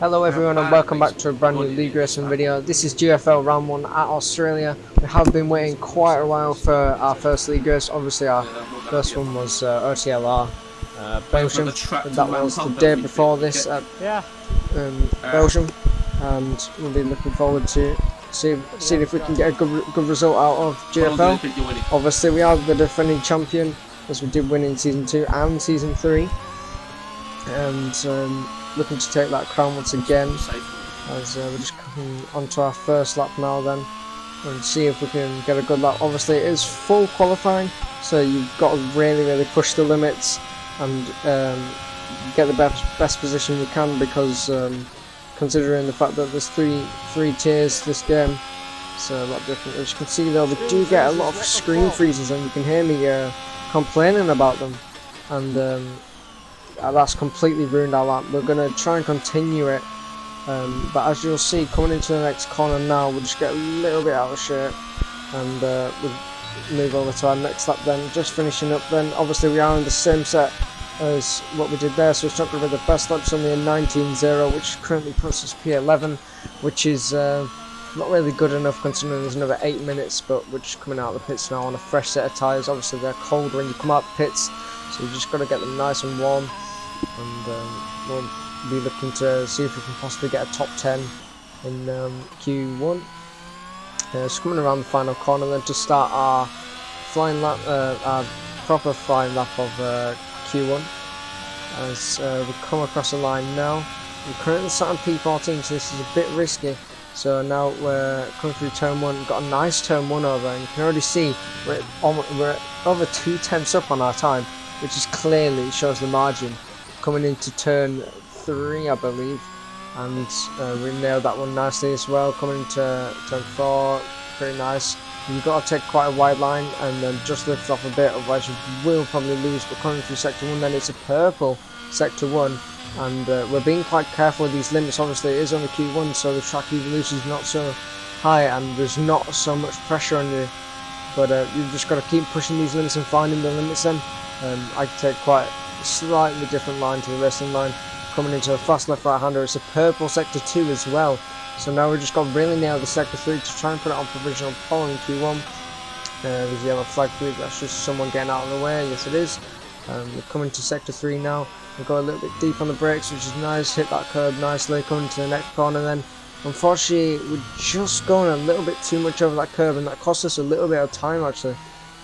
Hello everyone and welcome back to a brand new league racing video. This is GFL round 1 at Australia. We have been waiting quite a while for our first league race. Obviously our first one was OTLR Belgium, and that was the day before this at Belgium, and we'll be looking forward to seeing if we can get a good result out of GFL. Obviously we are the defending champion, as we did win in Season 2 and Season 3, and looking to take that crown once again, as we're just coming onto our first lap now then, and see if we can get a good lap. Obviously it is full qualifying, so you've got to really push the limits and get the best position you can, because considering the fact that there's three tiers this game, it's a lot different. As you can see though, we do get a lot of screen freezes, and you can hear me complaining about them, and that's completely ruined our lap. We're going to try and continue it, but as you'll see coming into the next corner now, we'll just get a little bit out of shape, and we'll move over to our next lap then. Just finishing up then, obviously we are in the same set as what we did there, so it's not going to be the best lap. It's only a 19.0, which currently puts us P11, which is not really good enough considering there's another 8 minutes, but we're just coming out of the pits now on a fresh set of tyres. Obviously they're cold when you come out the pits, so you just got to get them nice and warm, and we'll be looking to see if we can possibly get a top 10 in Q1. Just coming around the final corner then to start our flying lap, our proper flying lap of Q1. As we come across the line now, we're currently sat on P14, so this is a bit risky. So now we're coming through turn 1, we've got a nice turn 1 over, and you can already see we're over 2 tenths up on our time, which is clearly shows the margin. Coming into turn 3, I believe, and we nailed that one nicely as well. Coming into turn 4, pretty nice. You've got to take quite a wide line and then just lift off a bit, otherwise you will probably lose. But coming through sector 1 then, it's a purple sector 1, and we're being quite careful with these limits. Obviously it is on the Q1, so the track evolution is not so high and there's not so much pressure on you, but you've just got to keep pushing these limits and finding the limits then. I take quite a slightly different line to the racing line. Coming into a fast left right hander, it's a purple sector 2 as well. So now we've just got to really nail the sector 3 to try and put it on provisional pole in Q1. There's a yellow flag through, that's just someone getting out of the way. Yes it is. We're coming to sector 3 now. We've got a little bit deep on the brakes, which is nice, hit that curb nicely. Coming to the next corner then, unfortunately we're just going a little bit too much over that curb, and that cost us a little bit of time actually,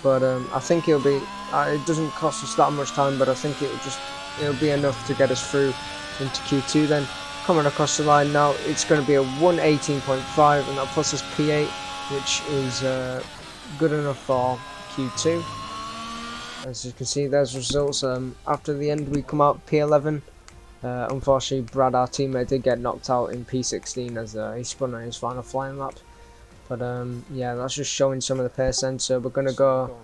but I think it'll be it doesn't cost us that much time, but I think it'll be enough to get us through into Q2 then. Coming across the line now, it's going to be a 118.5, and that puts us P8, which is good enough for Q2. As you can see, there's results. After the end we come out P11. Unfortunately Brad, our teammate, did get knocked out in P16 as he spun on his final flying lap, but yeah, that's just showing some of the pace then. So we're going to go,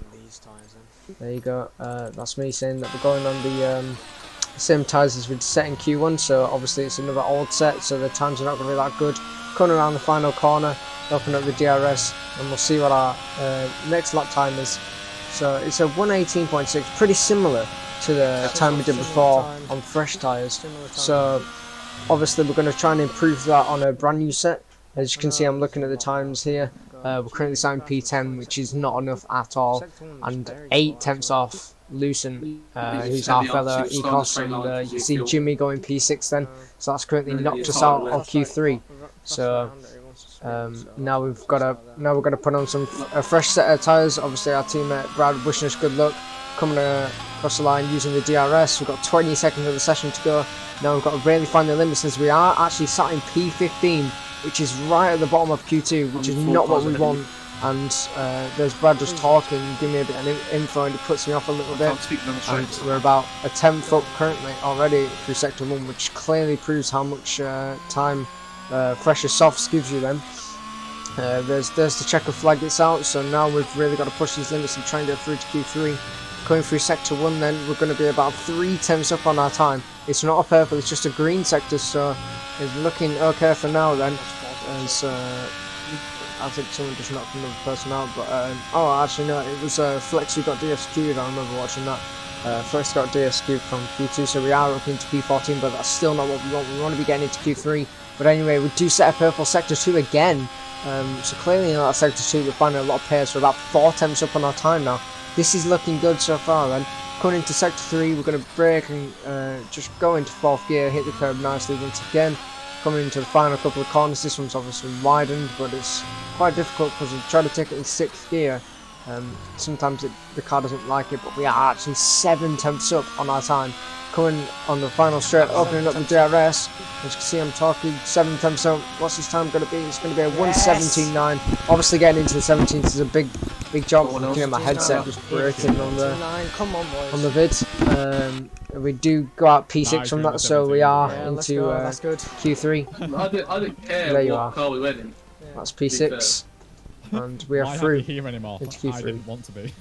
there you go, that's me saying that we're going on the same tyres as we'd set in Q1, so obviously it's another old set, so the times are not going to be that good. Coming around the final corner, open up the DRS, and we'll see what our next lap time is. So it's a 118.6, pretty similar to the time we did before on fresh tyres. So obviously we're going to try and improve that on a brand new set. As you can see, I'm looking at the times here. We're currently sat in P10, which is not enough at all, and 8 tenths off Lucent, who's our fellow Ecos, and you can see Jimmy going P6 then, so that's currently knocked us out of Q3. So now we're gonna put on a fresh set of tyres. Obviously our teammate Brad wishing us good luck. Coming across the line using the DRS, we've got 20 seconds of the session to go. Now we've got to really find the limits, since we are actually sat in P15, which is right at the bottom of Q2, which is not what we want. And there's Brad just talking, giving me a bit of info, and it puts me off a little bit. And we're about a 10th up currently already through sector 1, which clearly proves how much time fresher softs gives you then. There's the checker flag that's out, so now we've really got to push these limits and try and get through to Q3. Going through sector 1 then, we're going to be about 3 tenths up on our time. It's not a purple, it's just a green sector, so it's looking okay for now then. As I think someone just knocked another person out, but oh actually no, it was Flex who got DSQ'd, I remember watching that. First got DSQ from Q2, so we are up into Q14, but that's still not what we want. We want to be getting into Q3. But anyway, we do set a purple sector 2 again. So clearly in that sector 2 we're finding a lot of pairs. We're about 4 attempts up on our time now. This is looking good so far then. Coming into sector 3, we're going to brake and just go into 4th gear, hit the curb nicely once again. Coming into the final couple of corners, this one's obviously widened, but it's quite difficult because we try to take it in 6th gear. Sometimes the car doesn't like it, but we are actually 7 tenths up on our time. Coming on the final straight, opening up the DRS. As you can see, I'm talking 7 tenths up. What's this time going to be? It's going to be a 1:17.9. Obviously, getting into the 17th is a big job. Looking at my headset, just breaking on the vid. We do go out P6 from that, so we are into Q3. I didn't care there you what are. car we went in. That's P6. And we are through here anymore. into Q3. I didn't want to be.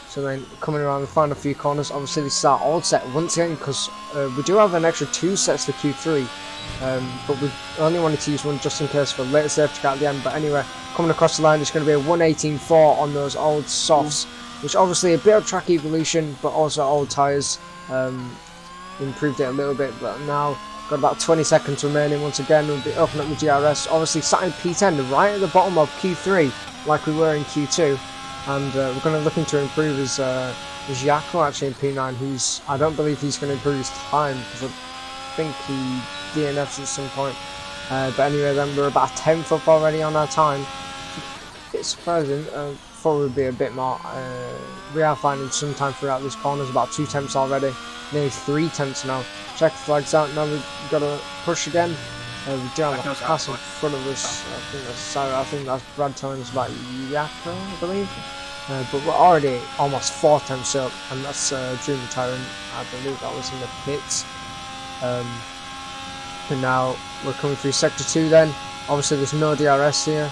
So then coming around the final few corners, obviously this is our old set once again because we do have an extra 2 sets for Q3, but we only wanted to use one just in case for later safety car at the end. But anyway, coming across the line, it's going to be a 1:18.4 on those old softs, which obviously a bit of track evolution, but also old tyres improved it a little bit. But now got about 20 seconds remaining. Once again, we'll be opening up the DRS. Obviously sat in P10 right at the bottom of Q3 like we were in Q2. And we're going to look into improve his Yako actually in P9, who's, I don't believe he's going to improve his time, because I think he DNFs at some point. But anyway, then we're about 10th up already on our time. A bit surprising, thought we'd be a bit more. We are finding some time throughout these corners, about 2 tenths already, nearly 3 tenths now. Check the flags out, now we've got to push again. We do have a pass in front of us. I think that's Brad telling us about Yako, I believe. But we're already almost 4 tenths up, and that's Dream Tyrant. I believe that was in the pits. And now we're coming through sector 2 then. Obviously there's no DRS here.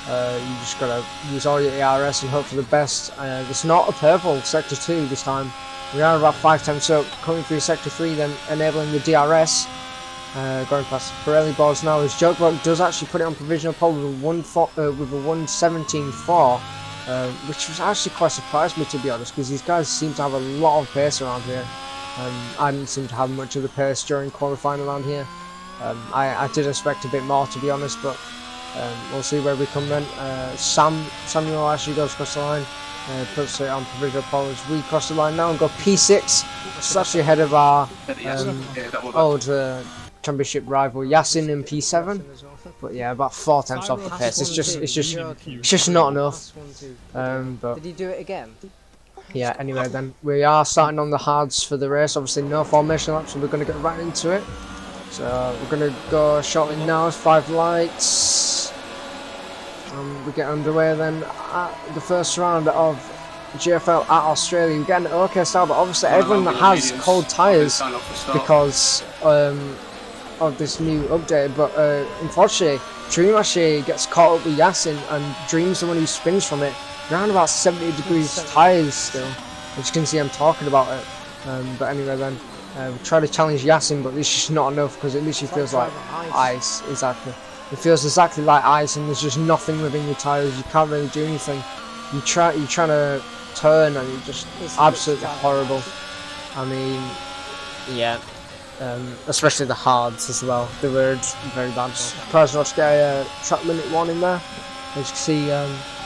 You just gotta use all your ARS and hope for the best. It's not a purple sector 2 this time. We are about 5 tenths up. Coming through sector 3 then, enabling the DRS. Going past Pirelli boards now, as Jokeblock does actually put it on provisional pole with a 1:17.4, which was actually quite surprised me, to be honest, because these guys seem to have a lot of pace around here. I didn't seem to have much of the pace during qualifying around here. I did expect a bit more, to be honest, but we'll see where we come then. Samuel actually goes across the line, puts it on provisional pole as we cross the line now and go P6, which is actually ahead of our old championship rival Yasin in P7, but yeah, about 4 tenths off the pace. It's just not enough. But did he do it again? Yeah. Anyway, then we are starting on the hards for the race. Obviously, no formation lap, so we're going to get right into it. So we're going to go shortly now. 5 lights. We get underway then at the first round of GFL at Australia. We're getting an okay start, but obviously everyone that has cold tyres because of this new update, but unfortunately Dream actually gets caught up with Yasin, and Dream's the one who spins from it. Around about 70 degrees tyres still, as you can see I'm talking about it. But anyway then, we try to challenge Yasin, but it's just not enough because it literally feels like ice. Exactly, it feels exactly like ice, and there's just nothing within your tyres. You can't really do anything. You're trying to turn, and it's just absolutely horrible. I mean, yeah. Especially the hards as well. They were very bad. Surprised not to get a track limit 1 in there. As you can see,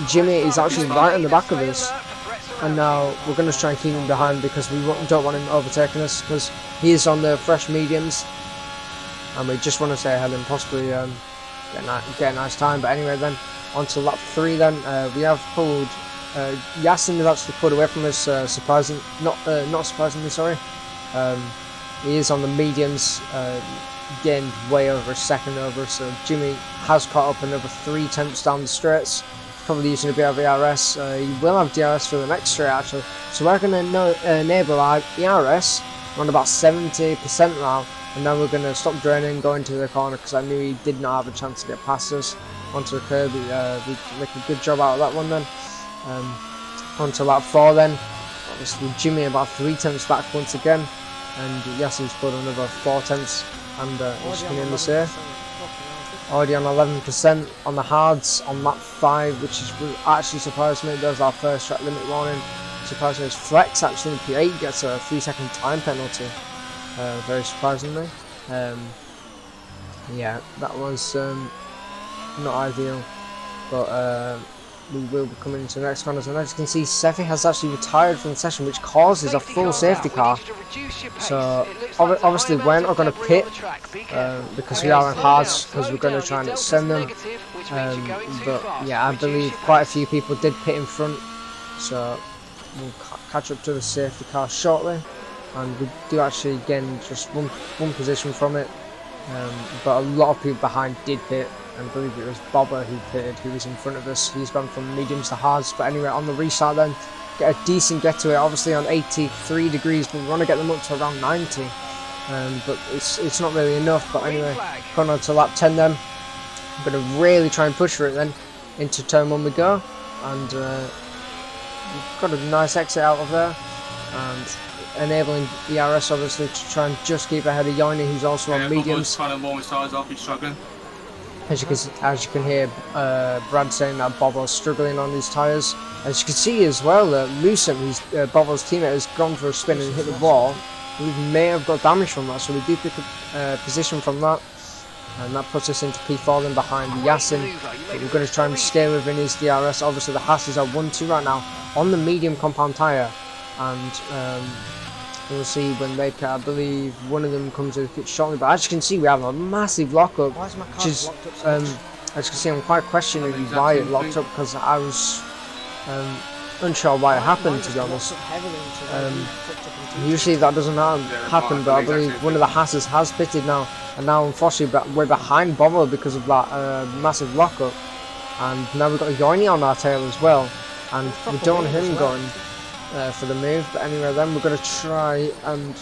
Jimmy is actually right in the back of us, and now we're going to try and keep him behind because we don't want him overtaking us, because he is on the fresh mediums, and we just want to stay ahead and possibly get a nice time. But anyway then, on to lap 3 then. We have pulled, Yasin has actually pulled away from us, not surprisingly, sorry. He is on the mediums, gained way over a second over, so Jimmy has caught up another 3 tenths down the straights. Probably using a bit of ERS. He will have DRS for the next straight actually, so we're going to enable our ERS on about 70% now, and then we're going to stop draining, go into the corner, because I knew he did not have a chance to get past us onto the curb. We make a good job out of that one then. Onto lap 4 then, obviously Jimmy about 3 tenths back once again, and Yasin's put another 4 tenths, and as you can hear me say, already on 11% on the hards on lap 5, which is actually surprised me. There's our first track limit warning, so surprisingly, is Flex actually in P8 gets a 3-second time penalty. Very surprisingly. Yeah, that was not ideal, but we will be coming into the next corner. So as you can see, Sefi has actually retired from the session, which causes a full safety car. So obviously we're not going to pit because we are on hards, because we're going to try and extend them. But yeah, I believe quite a few people did pit in front, so we'll catch up to the safety car shortly. And we do actually gain just one position from it. But a lot of people behind did pit, and I believe it was Bobber who pitted, who was in front of us. He's gone from mediums to hards, but anyway, on the restart then, get a decent get to it, obviously on 83 degrees, but we want to get them up to around 90. But it's not really enough, but anyway, going on to lap 10 then. I'm going to really try and push for it then. Into turn 1 we go, and we've got a nice exit out of there, and enabling ERS obviously to try and just keep ahead of Yoini, who's also on mediums. Trying to warm his tires up, he's struggling. As you can hear Brad saying that Bobo's struggling on these tyres. As you can see as well, Lucent, who's Bobo's teammate, has gone for a spin and hit the wall. We may have got damage from that, so we do pick a position from that. And that puts us into P4 then behind Yasin. But we're going to try and stay within his DRS. Obviously the Hasses are 1-2 right now on the medium compound tyre. And we'll see when they pit. I believe one of them comes to the pit shortly, but as you can see we have a massive lockup, which is as you can see I'm quite questioning why it locked up, because I was unsure why it happened, to be honest. Usually that doesn't happen, but I believe one of the Hasses has pitted now, and now unfortunately we're behind Bobo because of that massive lockup, and now we've got Yoini on our tail as well, and we don't want him going for the move. But anyway then, we're going to try and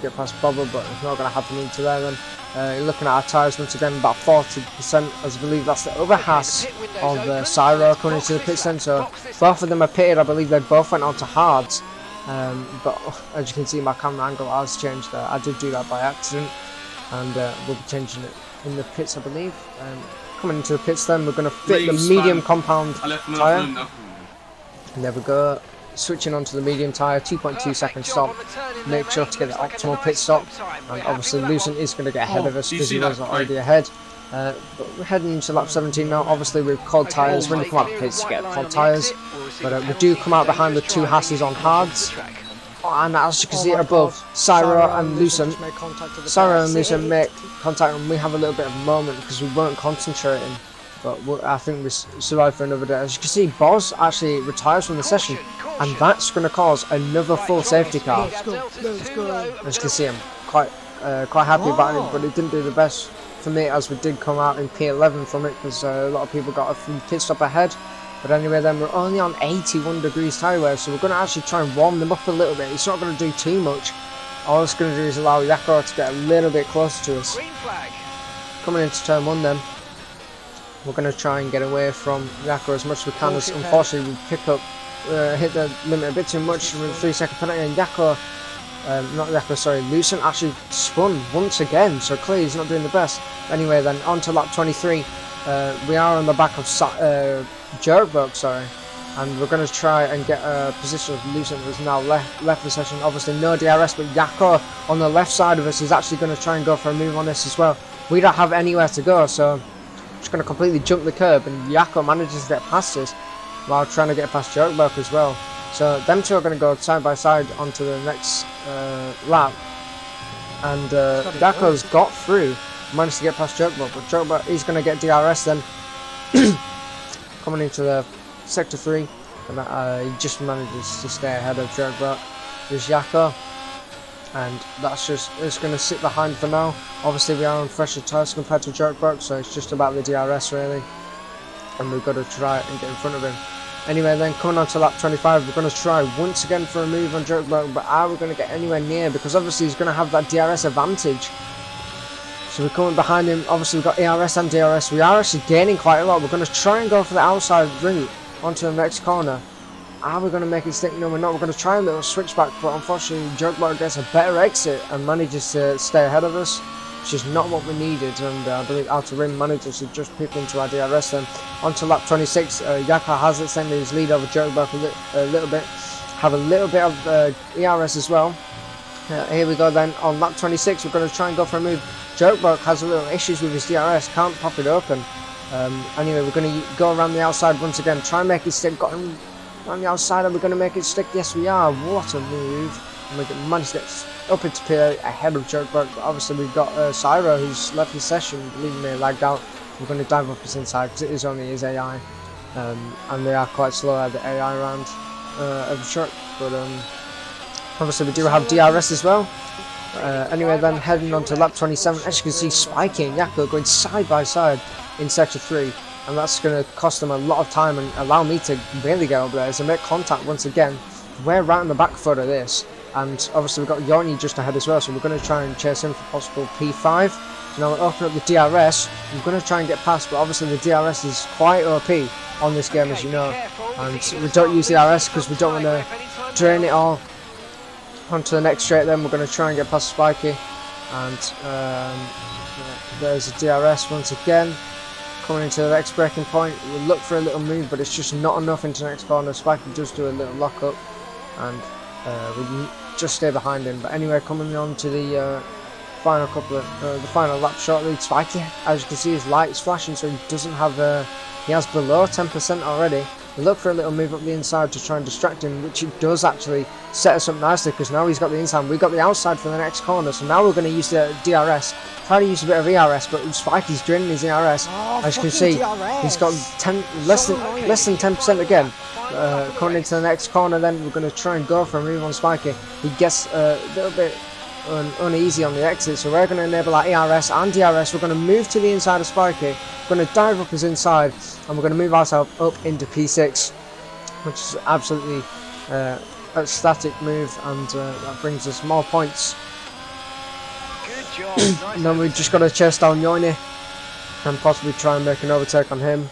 get past Bobo, but it's not going to happen into there then. Looking at our tyres once again, about 40%, as I believe that's the other Haas of Syro coming into the pit then, so both of them are pitted. I believe they both went on to hards, but as you can see my camera angle has changed there. I did do that by accident, and we'll be changing it in the pits I believe. Coming into the pits then, we're going to fit the medium compound tyre, and there we go. Switching onto the medium tyre, 2.2 second stop, make sure to get the optimal pit stop, and obviously Lucent is going to get ahead of us because he was already ahead. But we're heading into lap 17 now. Obviously with cold tyres, when you come out of pits you get cold tyres, but we do come out behind the two Hasses on hards, and as you can see above, Syro and Lucent make contact, and we have a little bit of a moment because we weren't concentrating. But I think we survived for another day. As you can see, Boz actually retires from the session, and that's going to cause another full safety car. As you can see, I'm quite happy about it, but it didn't do the best for me, as we did come out in P11 from it, because a lot of people got a pit stop ahead. But anyway then, we're only on 81 degrees tyre wear, so we're going to actually try and warm them up a little bit. It's not going to do too much. All it's going to do is allow Yakko to get a little bit closer to us. Coming into turn 1 then, we're going to try and get away from Yakko as much as we can, as unfortunately we hit the limit a bit too much with a 3-second penalty, and Lucent actually spun once again, so clearly he's not doing the best. Anyway then, on to lap 23, we are on the back of Jerkberg, and we're going to try and get a position of Lucent, who's now left the session. Obviously no DRS, but Yakko on the left side of us is actually going to try and go for a move on this as well. We don't have anywhere to go, so just going to completely jump the curb, and Yakko manages to get past us while trying to get past Jerkberg as well. So them two are going to go side by side onto the next lap, and Yakko's got through, managed to get past Jerkberg, but Jerkberg is going to get DRS then. Coming into the sector 3, and he just manages to stay ahead of Jerkberg. There's Yakko, and that's it's going to sit behind for now. Obviously we are on fresher tyres compared to Jerkberg, so it's just about the DRS really, and we've got to try and get in front of him. Anyway then, coming on to lap 25, we're going to try once again for a move on Jerkberg, but are we going to get anywhere near, because obviously he's going to have that DRS advantage. So we're coming behind him. Obviously we've got ERS and DRS, we are actually gaining quite a lot. We're going to try and go for the outside route onto the next corner. Are we going to make it stick? No, we're not. We're going to try a little switchback, but unfortunately Jerkberg gets a better exit and manages to stay ahead of us, which is not what we needed, and I believe Outer Rim manages to just pip into our DRS then. On to lap 26, Yakko has extended his lead over Jerkberg a little bit, have a little bit of ERS as well. Here we go then, on lap 26, we're going to try and go for a move. Jokebug has a little issues with his DRS, can't pop it open. Anyway, we're going to go around the outside once again, try and make it stick. Got him around the outside, and we're going to make it stick. Yes, we are. What a move. And we managed to get up into P8 ahead of Jokebug. Obviously, we've got Syro, who's left his session, leaving me lagged out. We're going to dive up his inside, because it is only his AI. And they are quite slow at the AI round of the truck. But obviously, we do have DRS as well. Anyway, then heading on to lap 27, as you can see, Spiky and Yakko going side by side in sector 3, and that's going to cost them a lot of time and allow me to really get up there as I make contact once again. We're right on the back foot of this, and obviously we've got Yoni just ahead as well, so we're going to try and chase him for possible P5. So now we'll open up the DRS. We're going to try and get past, but obviously the DRS is quite OP on this game, as you know, and we don't use the DRS because we don't want to drain it all onto the next straight. Then we're going to try and get past Spiky, and there's a DRS once again coming into the next braking point. We'll look for a little move, but it's just not enough into the next corner. Spiky does do a little lock up, and we just stay behind him. But anyway, coming on to the final couple of the final lap shortly, Spiky, as you can see, his lights flashing, so he doesn't have he has below 10% already. We look for a little move up the inside to try and distract him, which it does actually set us up nicely, because now he's got the inside, we've got the outside for the next corner, so now we're going to use the DRS, try to use a bit of ERS, but Spiky's draining his ERS. As you can see, he's got less than 10% again. Coming into the next corner, then we're going to try and go for a move on Spiky. He gets a little bit uneasy on the exit, so we're going to enable our ERS and DRS. We're going to move to the inside of Spiky, we're going to dive up his inside, and we're going to move ourselves up into P6, which is absolutely a static move, and that brings us more points. Good job. Nice. And then we've just got to chase down Yoni and possibly try and make an overtake on him,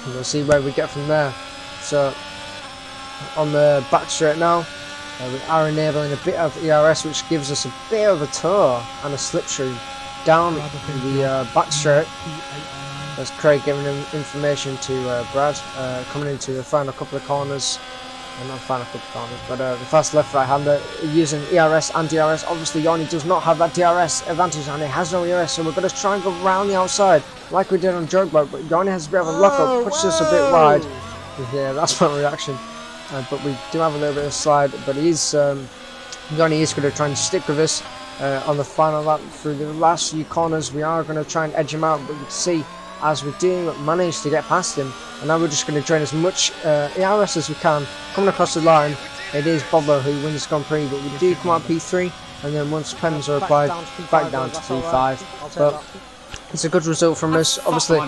and we'll see where we get from there. So on the back straight now, we are enabling a bit of ERS, which gives us a bit of a tow and a slipstream down the back straight. There's Craig giving him information to Brad, coming into the final couple of corners. Not final couple of corners, but the fast left right hander using ERS and DRS. Obviously Yoni does not have that DRS advantage, and he has no ERS, so we're going to try and go round the outside like we did on Jokebug, but Yoni has a bit of a lock-up, pushes us a bit wide. Yeah, that's my reaction. But we do have a little bit of slide, but Yoni is going to try and stick with us on the final lap. Through the last few corners, we are going to try and edge him out, but you can see as we do manage to get past him, and now we're just going to drain as much ERS as we can. Coming across the line, it is Bobo who wins Grand Prix, but we do come out P3, and then once pens are applied, back down to P5. But it's a good result from us. Obviously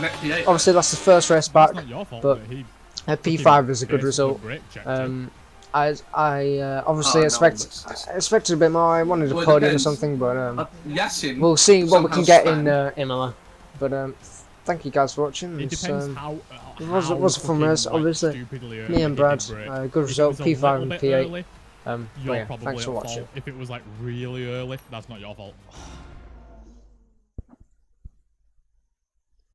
that's the first race back, but P5 is a good result. I obviously expected a bit more. I wanted a podium or something, but we'll see what we can get in Imola. But thank you guys for watching. It was a fun race, obviously. Me and Brad, good result, P5 and P8. Yeah, thanks for watching. If it was like really early, that's not your fault.